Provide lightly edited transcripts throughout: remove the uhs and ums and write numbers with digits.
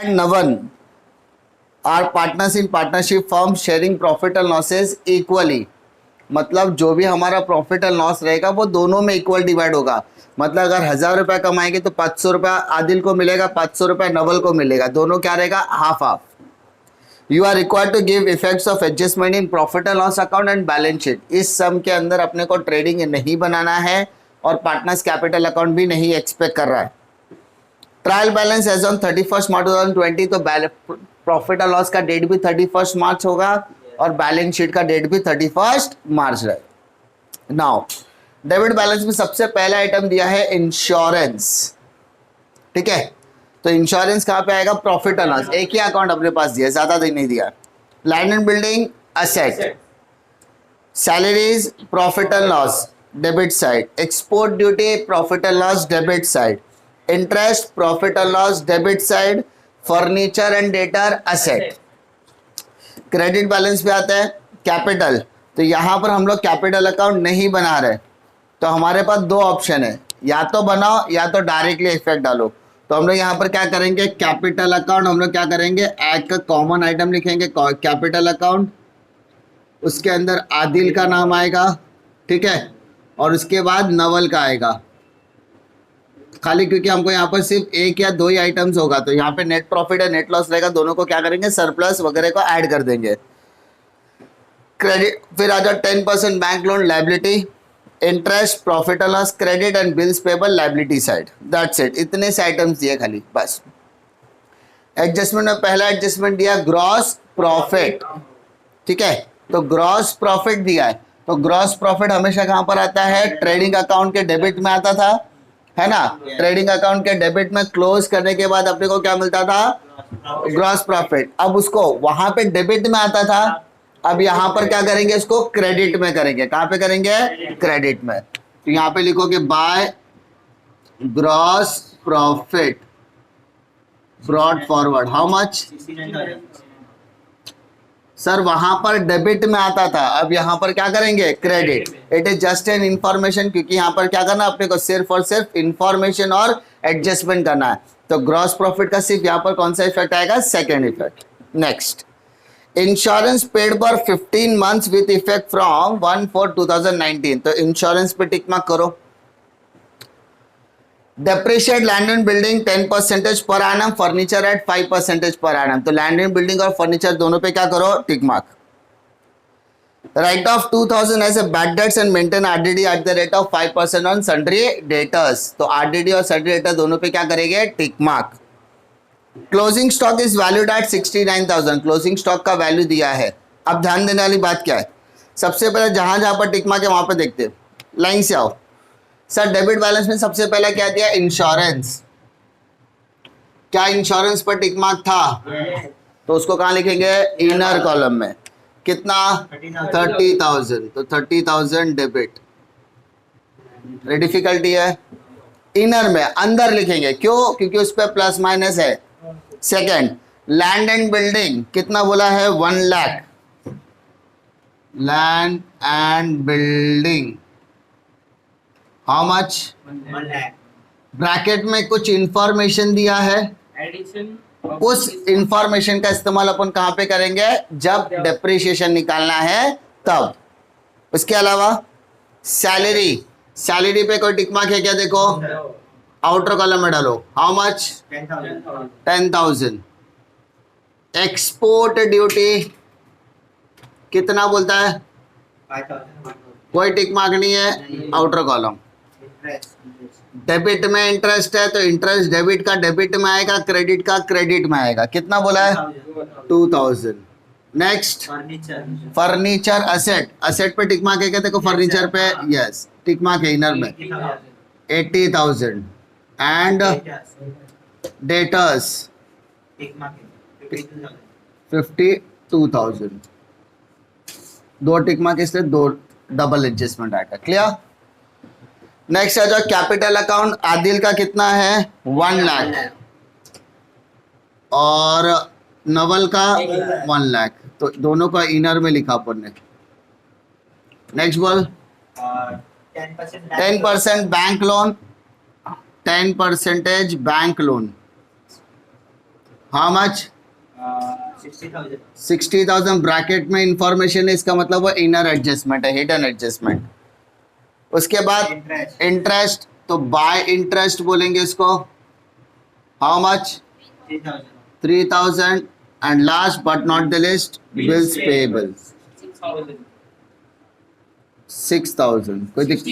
नवन are partners in partnership firm sharing profit and losses equally. मतलब जो भी हमारा प्रॉफिट एंड लॉस रहेगा वो दोनों में इक्वल डिवाइड होगा। मतलब अगर 1000 रुपया कमाएंगे तो 500 रुपया आदिल को मिलेगा, 500 रुपया नवल को मिलेगा, दोनों क्या रहेगा, half half. You are required to give effects of adjustment in profit and loss account and balance sheet. इस सम के अंदर अपने को ट्रेडिंग नहीं बनाना है और पार्टनर्स कैपिटल अकाउंट भी नहीं एक्सपेक्ट कर रहा है। ट्रायल बैलेंस एज ऑन 31 मार्च 2020, तो प्रॉफिट एंड लॉस का डेट भी 31 मार्च होगा और बैलेंस शीट का डेट भी 31 मार्च रहे। नाउ डेबिट बैलेंस में सबसे पहला आइटम दिया है इंश्योरेंस, ठीक है। तो इंश्योरेंस कहाँ पे आएगा, प्रॉफिट एंड लॉस, एक ही अकाउंट अपने पास दिया, ज्यादा नहीं दिया। Land and building asset, salaries profit and loss debit side, export duty profit and loss debit side, interest profit and loss debit side, furniture and debtor asset. Credit balance पे आता है capital, तो यहां पर हम लोग कैपिटल अकाउंट नहीं बना रहे, तो हमारे पास दो ऑप्शन है, या तो बनाओ या तो डायरेक्टली इफेक्ट डालो। तो हम लोग यहाँ पर क्या करेंगे, कैपिटल अकाउंट हम लोग क्या करेंगे, एक कॉमन आइटम लिखेंगे कैपिटल अकाउंट, उसके अंदर आदिल का नाम आएगा, ठीक है, और उसके बाद नवल का आएगा खाली, क्योंकि हमको यहाँ पर सिर्फ एक या दो ही आइटम्स होगा। तो यहाँ पे नेट प्रॉफिट है नेट लॉस रहेगा, दोनों को क्या करेंगे, सरप्लस वगैरह को ऐड कर देंगे। क्रेडिट फिर आ जाओ 10% bank loan liability, interest profit and loss credit and bills payable liability side, that's it. इतने से आइटम्स दिए खाली बस। एडजस्टमेंट में पहला एडजस्टमेंट दिया ग्रॉस प्रॉफिट, ठीक है, तो ग्रॉस प्रॉफिट दिया है, तो ग्रॉस प्रॉफिट हमेशा कहां पर आता है, ट्रेडिंग अकाउंट के डेबिट में आता था, है ना। ट्रेडिंग अकाउंट के डेबिट में क्लोज करने के बाद अपने को क्या मिलता था, ग्रॉस प्रॉफिट। अब उसको वहां पे डेबिट में आता था, अब यहां पर क्या करेंगे, इसको क्रेडिट में करेंगे। कहां पे करेंगे, क्रेडिट में। तो यहां पे लिखोगे by gross profit brought forward how much, sir वहां पर डेबिट में आता था, अब यहां पर क्या करेंगे, credit. It is just an information, क्योंकि यहां पर क्या करना अपने को, सिर्फ और सिर्फ इंफॉर्मेशन और एडजस्टमेंट करना है। तो ग्रॉस प्रॉफिट का सिर्फ यहां पर कौन सा इफेक्ट आएगा, second effect. Next, insurance paid for 15 months with effect from 1/4/2019, तो इंश्योरेंस पे टिक मार्क करो। Depreciate land and building 10% per annum, furniture at 5% per annum, तो लैंड एंड बिल्डिंग और फर्नीचर दोनों पे क्या करो, tick mark. Write off 2000 as a bad debts and maintain RDD at the rate of 5% on sundry debtors, तो RDD और sundry debtor दोनों पे क्या करेंगे, tick mark. Closing stock is valued at 69,000, closing stock का वैल्यू दिया है। अब ध्यान देने वाली बात क्या है, सबसे पहले जहां जहां पर टिक मार्क है वहां पर देखते हैं, लाइन से आओ। सर डेबिट बैलेंस में सबसे पहले क्या दिया, इंश्योरेंस, क्या इंश्योरेंस पर टिक मार्क था, तो उसको कहां लिखेंगे, इनर कॉलम में। कितना, 30,000, तो 30,000 डेबिट। डिफिकल्टी है, इनर में अंदर लिखेंगे, क्यों, क्योंकि उस पर प्लस माइनस है। सेकंड, लैंड एंड बिल्डिंग कितना बोला है, 1 lakh, land and building how much, 1 lakh. Bracket में कुछ इंफॉर्मेशन दिया है, एडिशन, उस इंफॉर्मेशन का इस्तेमाल अपन कहां पे करेंगे, जब डेप्रिसिएशन निकालना है तब। उसके अलावा सैलरी, सैलरी पे कोई टिक मार्क है क्या, देखो आउटर कॉलम में डालो, हाउ मच, 10,000। 10,000। एक्सपोर्ट ड्यूटी कितना बोलता है, 5,000। कोई टिक मार्क नहीं है, आउटर कॉलम। डेबिट में इंटरेस्ट है, तो इंटरेस्ट डेबिट का डेबिट में आएगा, क्रेडिट का क्रेडिट में आएगा। कितना बोला है, 2,000। Next, furniture, furniture asset, asset पे टिक मार्क है क्या, देखो फर्नीचर पे यस टिक मार्क है इनर में, 80,000। एंड डेटर्स 52,000, दो टिक मार्क इसलिए दो डबल एडजस्टमेंट आएगा। क्लियर। नेक्स्ट आ जाओ कैपिटल अकाउंट, आदिल का कितना है, 1 लाख और नवल का 1 लाख, तो दोनों का इनर में लिखा अपन ने। नेक्स्ट बोल, 10% bank loan, 10% bank loan how much 60,000. 60,000 bracket में इंफॉर्मेशन है, इसका मतलब वो इनर एडजस्टमेंट है, हिडन एडजस्टमेंट। उसके बाद Interest. इंटरेस्ट, तो बाय इंटरेस्ट बोलेंगे इसको। How much 3,000. 3,000। And last but not the list bills payable 6,000. 6,000। कोई दिक्कत?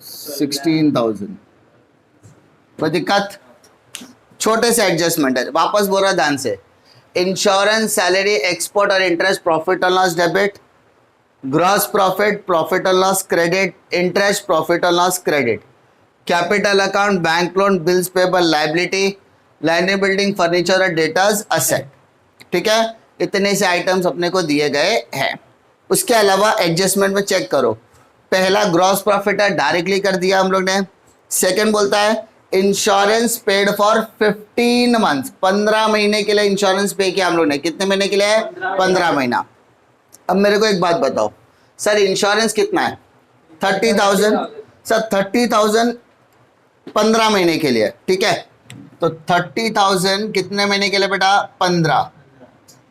16,000। कोई दिक्कत? छोटे से एडजस्टमेंट है। वापस बोल रहा ध्यान से, इंश्योरेंस, सैलरी, एक्सपोर्ट और इंटरेस्ट, प्रॉफिट और loss debit, gross profit, profit और लॉस क्रेडिट, इंटरेस्ट, प्रॉफिट और loss credit, capital account, bank loan, bills payable, liability, land and building, furniture और डेटाज, असेट। ठीक है, इतने से आइटम्स अपने को दिए गए हैं। उसके अलावा एडजस्टमेंट में चेक करो, पहला ग्रॉस प्रॉफिट है, डायरेक्टली कर दिया हम लोग ने। सेकंड बोलता है इंश्योरेंस पेड फॉर 15 मंथ्स, 15 महीने के लिए इंश्योरेंस पे किया हम लोग ने। कितने महीने के लिए? 15 महीना। अब मेरे को एक बात बताओ सर, इंश्योरेंस कितना है? 30,000। सर 30,000 15 महीने के लिए, ठीक है, तो 30,000 कितने महीने के लिए बेटा? 15।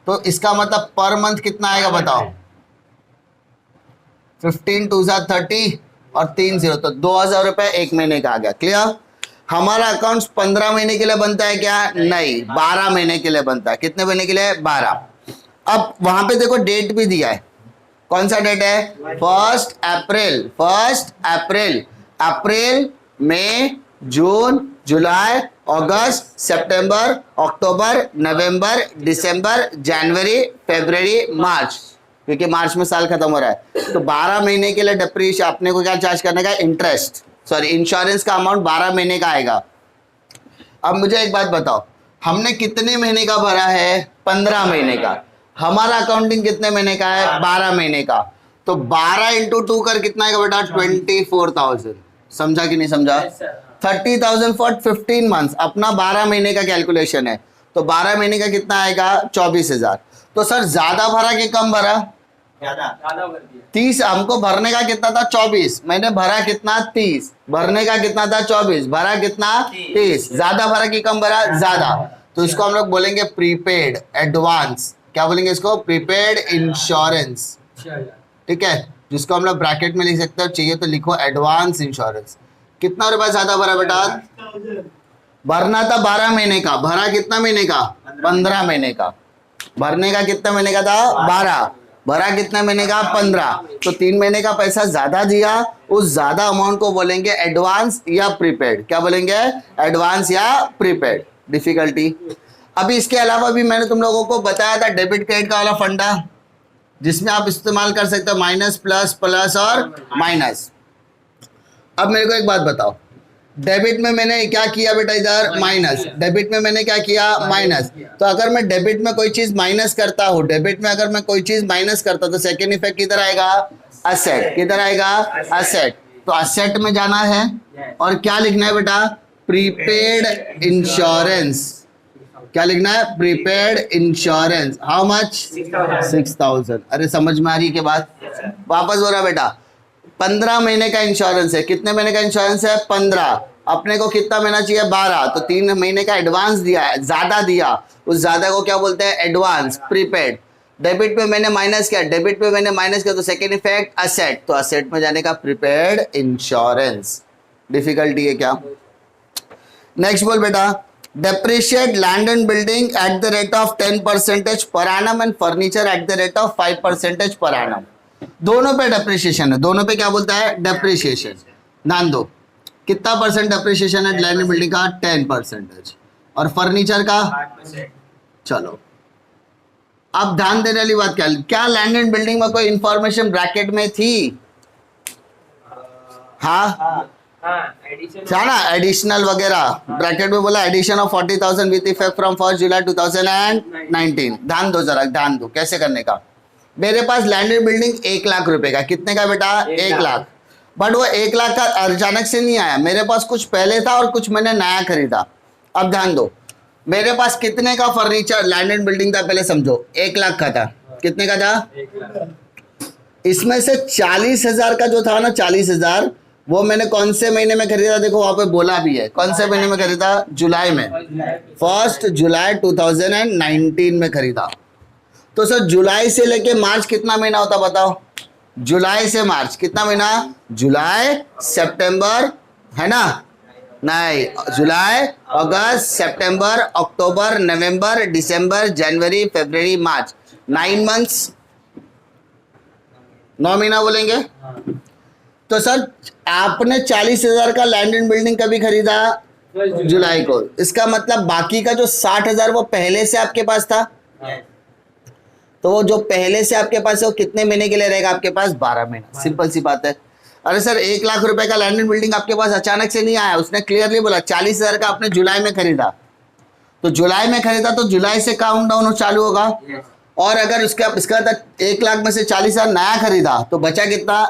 तो इसका मतलब पर मंथ कितना आएगा बताओ? 15 2 30 और 3 0, तो 2,000 रुपए एक महीने का आ गया। क्लियर? हमारा अकाउंट 15 महीने के लिए बनता है क्या? नहीं, 12 महीने के लिए बनता है। कितने महीने के लिए? 12। अब वहां पे देखो डेट भी दिया है, कौन सा डेट है? 1 अप्रैल। 1 अप्रैल, अप्रैल, मई, जून, जुलाई, अगस्त, सितंबर, अक्टूबर, नवंबर, दिसंबर, जनवरी, फरवरी, मार्च, क्योंकि मार्च में साल खत्म हो रहा है। तो 12 महीने के लिए डिप्रीशिएशन अपने को क्या चार्ज करने का? इंटरेस्ट, सॉरी इंश्योरेंस का अमाउंट 12 महीने का आएगा। अब मुझे एक बात बताओ, हमने कितने महीने का भरा है? 15 महीने का। हमारा अकाउंटिंग कितने महीने का है? 12 महीने का। तो 12 इंटू 2 कर कितना आएगा बेटा? 24,000। समझा कि नहीं समझा? 30,000 फॉर 15 मंथ्स, अपना 12 महीने का कैलकुलेशन है। तो 12 महीने का कितना आएगा? 24,000। तो सर ज्यादा भरा कि कम भरा? ज्यादा कर दिया। 30 हमको भरने का कितना था? 24। मैंने भरा कितना? 30। भरने का कितना था? 24। भरा कितना? 30। ज्यादा भरा कि कम भरा? ज्यादा। तो इसको हम लोग बोलेंगे प्रीपेड एडवांस। क्या बोलेंगे इसको? Prepaid insurance. ठीक है, जिसको हम लोग ब्रैकेट में लिख सकते हो, चाहिए तो लिखो एडवांस इंश्योरेंस। कितना रुपया ज्यादा भरा बेटा? भरना था 12 महीने का, भरा कितना महीने का? 15 महीने का। भरने का कितना महीने का था? 12। भरा कितना महीने का? 15। तो 3 महीने का पैसा ज्यादा दिया, उस ज्यादा अमाउंट को बोलेंगे एडवांस या प्रीपेड। क्या बोलेंगे? एडवांस या प्रीपेड। डिफिकल्टी। अभी इसके अलावा भी मैंने तुम लोगों को बताया था डेबिट क्रेडिट का वाला फंडा, जिसमें आप इस्तेमाल कर सकते हो माइनस, प्लस, प्लस और माइनस। अब मेरे को एक बात बताओ, डेबिट में मैंने क्या किया बेटा? इधर माइनस। डेबिट में मैंने क्या किया? माइनस। तो अगर मैं डेबिट में कोई चीज माइनस करता हूँ, डेबिट में अगर मैं कोई चीज माइनस करता हूँ, तो सेकेंड इफेक्ट किधर आएगा? असेट। किधर आएगा? असेट। तो असेट में जाना है और क्या लिखना है बेटा? Prepaid insurance. क्या लिखना है? Prepaid insurance. How much? 6,000। अरे समझ में आ रही के बाद? वापस बोल रहा बेटा, 15 महीने का इंश्योरेंस है। कितने महीने का इंश्योरेंस है? 15। अपने को कितना महीना चाहिए? 12। तो 3 महीने का एडवांस दिया है, ज्यादा दिया, उस ज्यादा को क्या बोलते हैं? Advance, prepaid. डेबिट में मैंने माइनस किया, डेबिट में मैंने माइनस किया, तो सेकेंड इफेक्ट असेट, तो असेट में जाने का प्रीपेड इंश्योरेंस। डिफिकल्टी है क्या? नेक्स्ट बोल बेटा, depreciate land and building at the rate of 10% per annum and furniture at the rate of 5% per annum। दोनों पे डेप्रिसिएशन है, दोनों पे क्या बोलता है? डेप्रिसिएशन। ध्यान दो, कितना परसेंट डेप्रिसिएशन है लैंड एंड बिल्डिंग का? 10%। और फर्नीचर का? 8%। चलो, अब ध्यान देने वाली बात क्या लैंड एंड बिल्डिंग में कोई इंफॉर्मेशन ब्रैकेट में थी? हाँ एडिशन क्या ना, एडिशनल वगैरह ब्रैकेट में बोला addition of 40,000 with effect from 1 July 2019। ध्यान दो जरा, ध्यान दो कैसे करने का। मेरे पास लैंड एंड बिल्डिंग 1 लाख रुपए का। कितने का बेटा? 1 लाख। बट वो 1 लाख का अचानक से नहीं आया, मेरे पास कुछ पहले था और कुछ मैंने नया खरीदा। अब ध्यान दो, मेरे पास कितने का फर्नीचर लैंड एंड बिल्डिंग था? पहले समझो, 1 लाख का था। कितने का था? इसमें से 40,000 का जो था ना, 40,000 वो मैंने कौन से महीने में खरीदा, देखो वहां पे बोला भी है कौन से महीने में खरीदा, जुलाई में, 1 जुलाई 2019 में खरीदा। तो सर जुलाई से लेके मार्च कितना महीना होता बताओ, जुलाई से मार्च कितना महीना, जुलाई सितंबर है ना, नहीं, जुलाई अगस्त सितंबर अक्टूबर नवंबर दिसंबर जनवरी फरवरी मार्च, 9 मंथ्स, 9 महीना बोलेंगे। तो सर आपने 40,000 का लैंड एंड बिल्डिंग कभी खरीदा, जुलाई को, इसका मतलब बाकी का जो 60,000 वो पहले से आपके पास था, तो वो जो पहले से आपके पास है वो कितने महीने के लिए रहेगा आपके पास, 12 महीना, सिंपल सी बात है। अरे सर 1 लाख रुपए का लैंड एंड बिल्डिंग आपके पास अचानक से नहीं आया, उसने क्लियरली बोला 40,000 का आपने जुलाई में खरीदा, तो जुलाई में खरीदा तो जुलाई से काउंट डाउन चालू होगा। और अगर इसका 1 लाख में से 40,000 नया खरीदा तो बचा कितना,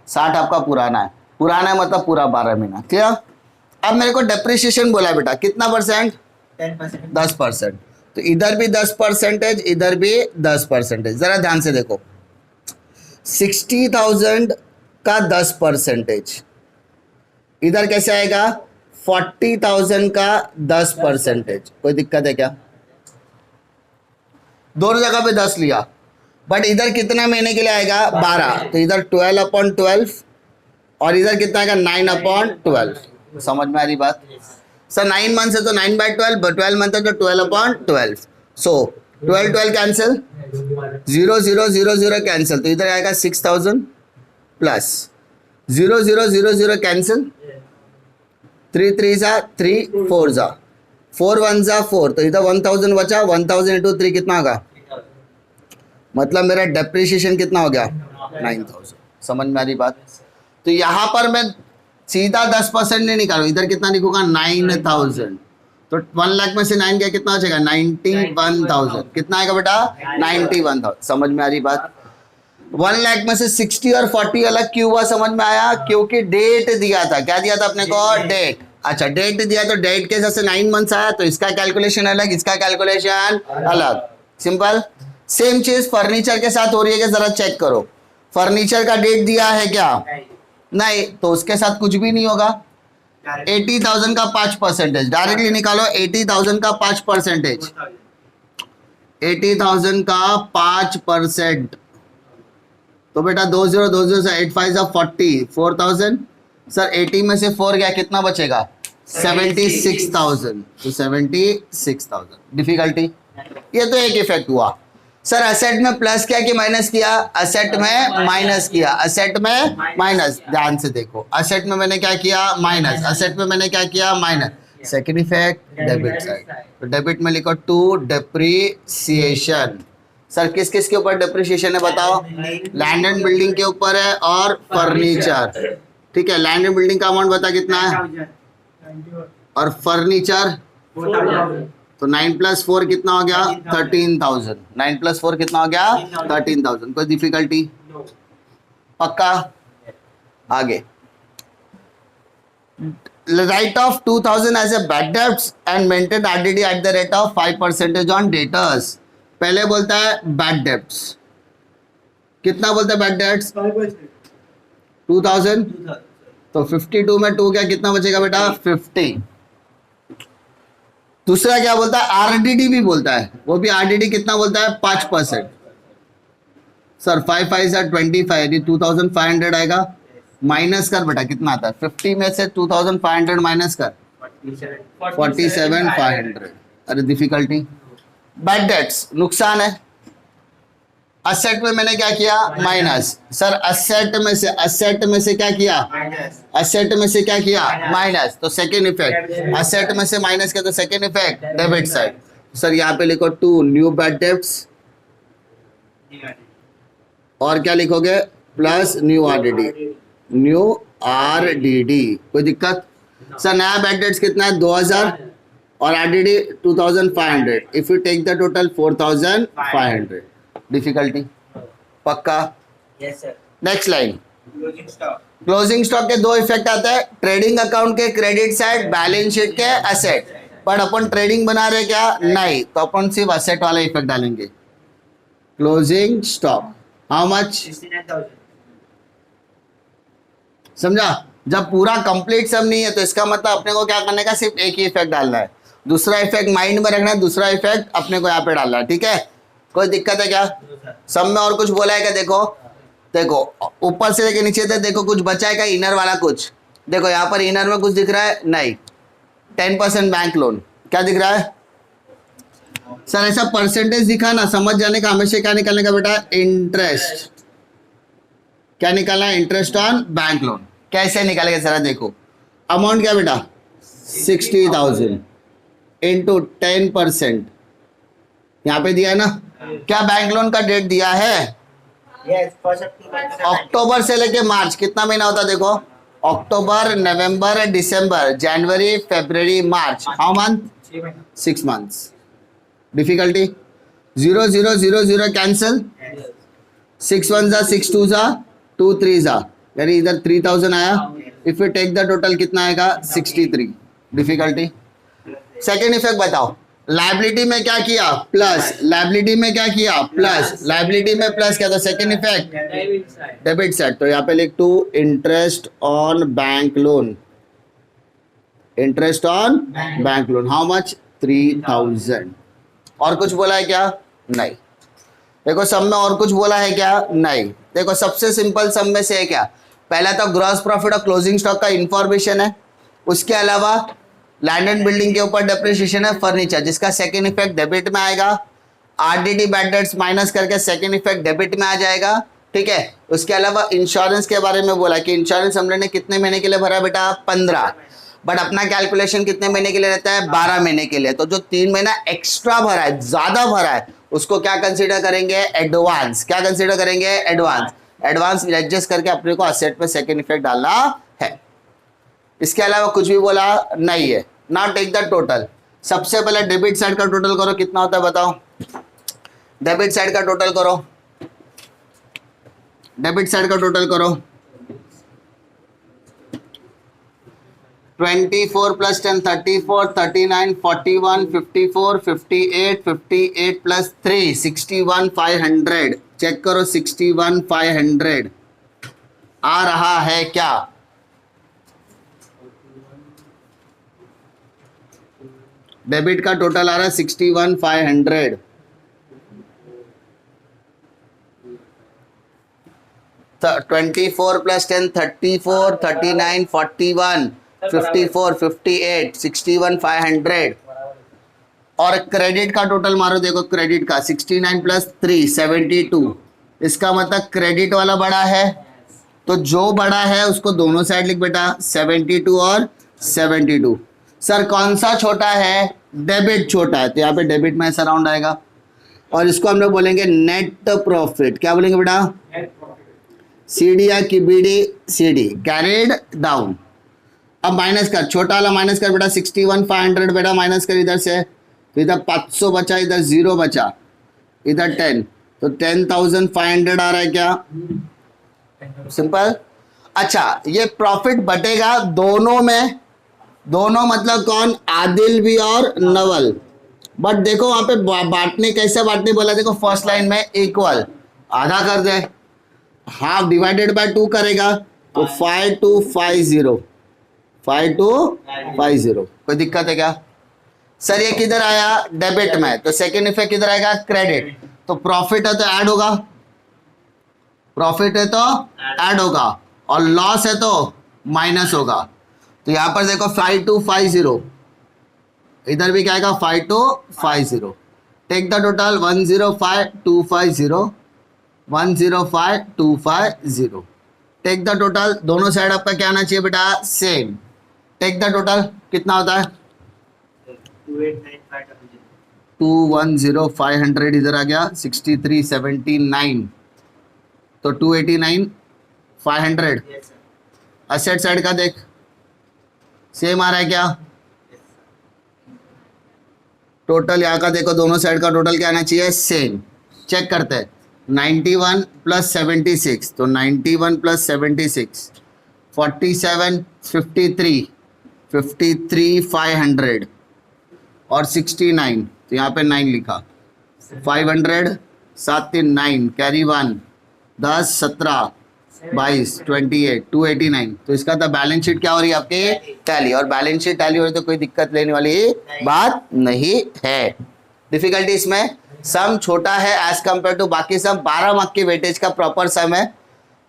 60 आपका पुराना है, पुराना है मतलब पूरा 12 महीना, क्लियर। अब मेरे को डेप्रिसिएशन बोला बेटा कितना परसेंट, 10%। 10%, तो इधर भी 10%, इधर भी 10%। जरा ध्यान से देखो, 60,000 का 10%, इधर कैसे आएगा 40,000 का 10%, कोई दिक्कत है क्या, दोनों जगह पे 10 लिया, बट इधर कितना महीने के लिए आएगा 12, तो इधर 12/12 और इधर कितना आएगा 9/12। समझ में आ रही बात सर, 9 मंथ है तो 9/12, 12 मंथ है तो 12/12, सो 12 कैंसिल, 0 0 0 0 कैंसिल, तो इधर आएगा 6,000 प्लस 0 0 0 0 कैंसिल, 3 3 जा 3 4 जा 4 1 जा 4, तो इधर 1,000 बचा, 1,000 इंटू 3 कितना होगा, मतलब मेरा डेप्रिसिएशन कितना हो गया 9,000। समझ में आ रही बात। तो यहाँ पर मैं सीधा 10% नहीं निकालू, इधर कितना लिखूंगा 9,000, तो 1 लाख में से 9 गया कितना बचेगा 91,000, कितना आएगा बेटा 91,000। समझ में आ रही बात। 1 लाख में से 60 और 40 अलग क्यों हुआ, समझ में आया, क्योंकि डेट दिया था, क्या दिया था अपने को, डेट। अच्छा डेट दिया तो डेट के हिसाब से 9 मंथ्स आया, तो इसका कैलकुलेशन अलग, इसका कैलकुलेशन अलग, सिंपल। सेम चीज फर्नीचर के साथ हो रही है कि जरा चेक करो, फर्नीचर का डेट दिया है क्या, नहीं, तो उसके साथ कुछ भी नहीं होगा। 80,000 का 5%, डायरेक्टली निकालो 80,000 का 5%, 80,000 का 5%, तो बेटा 20 20 से 8 5 40, 4,000, सर 80 में से 4 गया कितना बचेगा 76,000, तो 76,000। डिफिकल्टी, ये तो एक इफेक्ट हुआ। सर असेट में प्लस किया कि माइनस किया, असेट में माइनस किया, असेट में माइनस, ध्यान से देखो, असेट में मैंने क्या किया माइनस, असेट में मैंने क्या किया minus. Second effect debit side, तो डेबिट में लिखो टू डेप्रिसिएशन। सर किस किस के ऊपर डेप्रिसिएशन है बताओ, लैंड एंड बिल्डिंग के ऊपर है और फर्नीचर, ठीक है। लैंड एंड बिल्डिंग का अमाउंट बता कितना है, और फर्नीचर, तो 9 + 4 कितना हो गया 13,000, 9 + 4 कितना हो गया 13,000। कोई डिफिकल्टी, पक्का। आगे, write off 2,000 as a bad debts and maintain RDD at the rate of 5% on debtors. पहले बोलता है बैड डेब्ट्स, कितना बोलता है बैड डेब्ट्स 2,000, तो 52 में 2 क्या कितना बचेगा बेटा 50। दूसरा क्या बोलता है आरडीडी भी बोलता है, वो भी आरडीडी कितना बोलता है 5%। सर 5 5 से 25, यदि 2,500 आएगा, माइनस कर बेटा कितना आता है 50 में से 2,500 माइनस कर 47,500। अरे डिफिकल्टी, बैड डेट्स नुकसान है। असेट में मैंने क्या किया माइनस, सर असेट में से क्या किया, असेट में से क्या किया माइनस, तो सेकेंड इफेक्ट, असेट में से माइनस किया तो second effect debit side. Sir यहाँ पे लिखो 2 न्यू बैड डेब्ट्स, और क्या लिखोगे plus new RDD, new RDD. कोई दिक्कत। सर नया बैड डेट्स कितना है 2,000 और आरडीडी 2,500, if you take the total 4,500। Difficulty, पक्का। Yes sir. Next line, closing stock. Closing stock के 2 इफेक्ट आते हैं, ट्रेडिंग अकाउंट के क्रेडिट साइड, बैलेंस शीट के असेट। पर अपन ट्रेडिंग बना रहे क्या, नहीं, तो अपन सिर्फ असेट वाला इफेक्ट डालेंगे। Closing stock how much 69,000। समझा, जब पूरा कंप्लीट सम नहीं है तो इसका मतलब अपने को क्या करने का, सिर्फ एक ही इफेक्ट डालना है। दूसरा इफेक्ट माइंड में रखना है, दूसरा इफेक्ट अपने को यहाँ पे डालना है, ठीक है। कोई दिक्कत है क्या? No, sir. सम में और कुछ बोला है क्या? देखो देखो ऊपर से लेके नीचे तक देखो, कुछ बचा है क्या इनर वाला? कुछ देखो यहाँ पर इनर में कुछ दिख रहा है? नहीं। 10% बैंक लोन, क्या दिख रहा है सर? ऐसा परसेंटेज दिखा ना, समझ जाने का। हमेशा क्या निकालने का बेटा? इंटरेस्ट। क्या निकालना है? Interest on bank loan. कैसे निकालेगा जरा देखो। अमाउंट क्या बेटा? 60,000 इंटू 10%, यहाँ पे दिया है ना। क्या बैंक लोन का डेट दिया है? Yes, for September. अक्टूबर से लेके मार्च, कितना महीना होता है देखो? अक्टूबर, नवंबर, दिसंबर, जनवरी, फरवरी, मार्च। How month? 6 महीना. 6 months. Difficulty 0 0 0 0 cancel. Yes. 6 1 जा 6 2 जा 2 3 जा, यानी इधर 3000 आया। If you take the total कितना आएगा? 63। डिफिकल्टी। सेकेंड इफेक्ट बताओ। लाइबिलिटी में क्या किया? प्लस। लाइबिलिटी में क्या किया? प्लस। लाइबिलिटी में प्लस क्या था? Second effect Debit side. Debit side. तो यहाँ पे लिख to interest on bank loan. Interest on bank loan how much? 3000। और कुछ बोला है क्या? नहीं। देखो सब में और कुछ बोला है क्या? नहीं। देखो सबसे सिंपल सब में से है क्या? पहला तो ग्रॉस प्रॉफिट और क्लोजिंग स्टॉक का इंफॉर्मेशन है। उसके अलावा लैंड एंड बिल्डिंग के ऊपर डेप्रिसिएशन है, फर्नीचर, जिसका सेकेंड इफेक्ट डेबिट में आएगा। आरडीडी बैड डेट्स माइनस करके सेकेंड इफेक्ट डेबिट में आ जाएगा, ठीक है। उसके अलावा इंश्योरेंस के बारे में बोला कि इंश्योरेंस हमने ने कितने महीने के लिए भरा बेटा? 15। बट अपना कैलकुलेशन कितने महीने के लिए रहता है? 12 महीने के लिए। तो जो 3 महीना एक्स्ट्रा भरा है, ज्यादा भरा है, उसको क्या कंसीडर करेंगे? एडवांस। क्या कंसीडर करेंगे? एडवांस। एडवांस एडजस्ट करके अपने को असेट पे सेकेंड इफेक्ट डालना है। इसके अलावा कुछ भी बोला नहीं है। Now take the total. सबसे पहले डेबिट साइड का टोटल करो, कितना होता है बताओ? डेबिट साइड का टोटल करो। डेबिट साइड का टोटल करो। 24 प्लस 10 34 39 41 54 58 58 प्लस 3 61 500। चेक करो 61 500 आ रहा है क्या? डेबिट का टोटल आ रहा है 61 500। तो 24 प्लस 10 34 39 41 54 58 61 500। और क्रेडिट का टोटल मारो, देखो क्रेडिट का 69 प्लस 3 72। इसका मतलब क्रेडिट वाला बड़ा है, तो जो बड़ा है उसको दोनों साइड लिख बेटा, 72 और 72। सर कौन सा छोटा है? डेबिट छोटा है, तो यहाँ पे डेबिट में ऐसा राउंड आएगा। और इसको हम लोग बोलेंगे नेट प्रॉफिट। क्या बोलेंगे बेटा? Net profit. सीडी या की बीडी? CD carried down. अब माइनस कर, छोटा वाला माइनस कर बेटा, 61 500 बेटा माइनस कर इधर से, तो इधर 500 बचा, इधर 0 बचा, इधर 10, तो 10,500 आ रहा है क्या? सिंपल। अच्छा ये प्रॉफिट बटेगा दोनों में, दोनों मतलब कौन? आदिल भी और नवल। बट देखो वहां पे बांटने कैसे बांटने बोला, देखो फर्स्ट लाइन में इक्वल, आधा कर दे, हाफ डिवाइडेड बाय 2 करेगा, तो 5250 5250। कोई दिक्कत है क्या? सर ये किधर आया? डेबिट में, तो सेकेंड इफेक्ट किधर आएगा? क्रेडिट। तो प्रॉफिट है तो ऐड होगा, प्रॉफिट है तो ऐड होगा, और लॉस है तो माइनस होगा। तो यहां पर देखो 5250, इधर भी क्या आएगा? 5250। Take the total 105250 105250। Take the total, दोनों साइड आपका क्या आना चाहिए बेटा? सेम। टेक द टोटल कितना होता है? 289500. 210500 इधर आ गया, 6379, तो 289 500। Yes, sir. असेट साइड का देख, सेम आ रहा है क्या? Yes, sir. टोटल यहाँ का देखो, दोनों साइड का टोटल क्या आना चाहिए? सेम। चेक करते हैं, 91 प्लस 76, तो 91 प्लस 76 47 53 53 500 और 69, तो यहाँ पे 9 लिखा, 500 7 3 9 कैरी 1 10 17 22 28 289, तो इसका तो बैलेंस शीट क्या हो रही है आपकी टैली, और बैलेंस शीट टैली हो रही तो कोई दिक्कत लेने वाली बात नहीं है। डिफिकल्टी इसमें सम छोटा है एज कंपेयर टू बाकी सम, 12 मार्क की वेटेज का प्रॉपर सम है,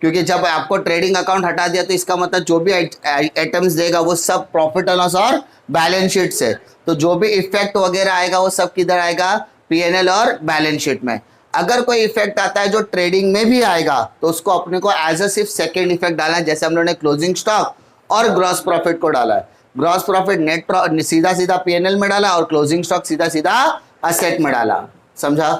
क्योंकि जब आपको ट्रेडिंग अकाउंट हटा दिया तो इसका मतलब जो भी आइटम्स देगा वो सब प्रॉफिट एंड लॉस और बैलेंस शीट से, तो जो भी इफेक्ट वगैरह आएगा वो सब किधर आएगा, पीएनएल और बैलेंस शीट में। अगर कोई इफेक्ट आता है जो ट्रेडिंग में भी आएगा तो उसको अपने को एज अ सिर्फ सेकेंड इफेक्ट डालना है, जैसे हम लोगों ने क्लोजिंग स्टॉक और ग्रॉस प्रॉफिट को डाला है। ग्रॉस प्रॉफिट नेट सीधा सीधा पीएनएल में डाला और क्लोजिंग स्टॉक सीधा सीधा असेट में डाला, समझा।